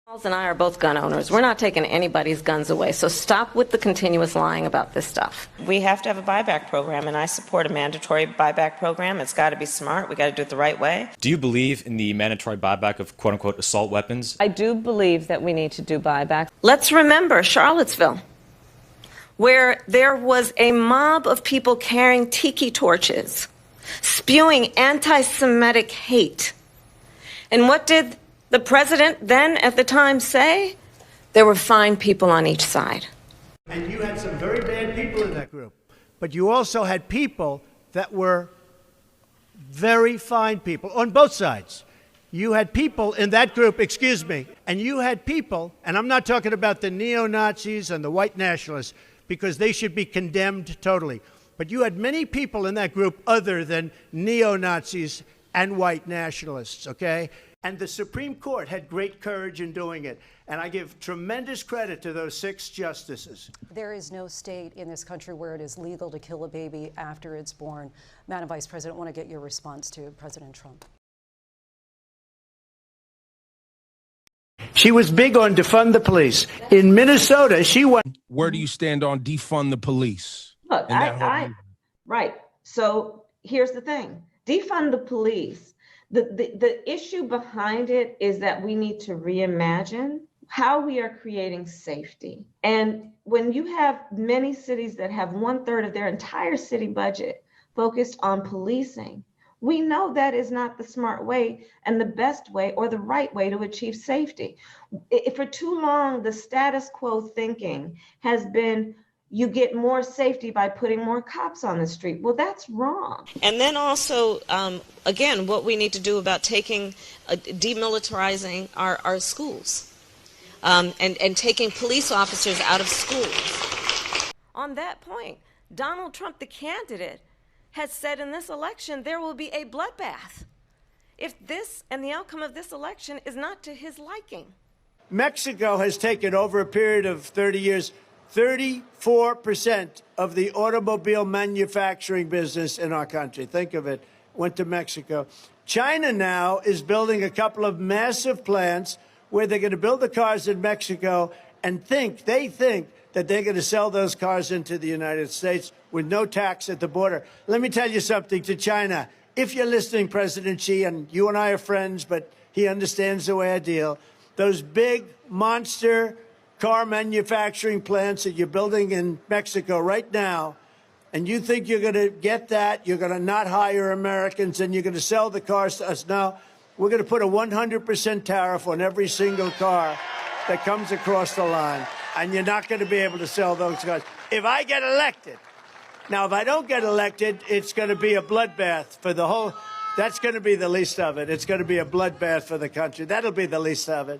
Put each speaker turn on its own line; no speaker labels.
Charles and I are both gun owners. We're not taking anybody's guns away, so stop with the continuous lying about this stuff.
We have to have a buyback program, and I support a mandatory buyback program. It's got to be smart. We got to do it the right way.
Do you believe in the mandatory buyback of quote-unquote assault weapons?
I do believe that we need to do buyback.
Let's remember Charlottesville, where there was a mob of people carrying tiki torches, spewing anti-Semitic hate. And what did the president then at the time say? There were fine people on each side.
And you had some very bad people in that group. But you also had people that were very fine people on both sides. You had people in that group, excuse me, and you had people, and I'm not talking about the neo-Nazis and the white nationalists, because they should be condemned totally. But you had many people in that group other than neo-Nazis and white nationalists, okay? And the Supreme Court had great courage in doing it. And I give tremendous credit to those 6 justices.
There is no state in this country where it is legal to kill a baby after it's born. Madam Vice President, I want to get your response to President Trump.
She was big on defund the police. In Minnesota, she won.
Where do you stand on defund the police?
Look, right. So here's the thing. Defund the police. The issue behind it is that we need to reimagine how we are creating safety. And when you have many cities that have 1/3 of their entire city budget focused on policing, we know that is not the smart way and the best way or the right way to achieve safety. For too long, the status quo thinking has been you get more safety by putting more cops on the street. Well, that's wrong. And then also, again, what we need to do about demilitarizing our schools and taking police officers out of schools.
On that point, Donald Trump, the candidate, has said in this election there will be a bloodbath if this and the outcome of this election is not to his liking.
Mexico has taken over a period of 30 years 34% of the automobile manufacturing business in our country. Think of it, went to Mexico. China now is building a couple of massive plants where they're going to build the cars in Mexico and they think that they're going to sell those cars into the United States with no tax at the border. Let me tell you something to China. If you're listening, President Xi, and you and I are friends, but he understands the way I deal, those big monster car manufacturing plants that you're building in Mexico right now, and you think you're going to get that, you're going to not hire Americans, and you're going to sell the cars to us. Now, we're going to put a 100% tariff on every single car that comes across the line, and you're not going to be able to sell those cars. If I get elected, now, if I don't get elected, it's going to be a bloodbath for the whole, that's going to be the least of it. It's going to be a bloodbath for the country. That'll be the least of it.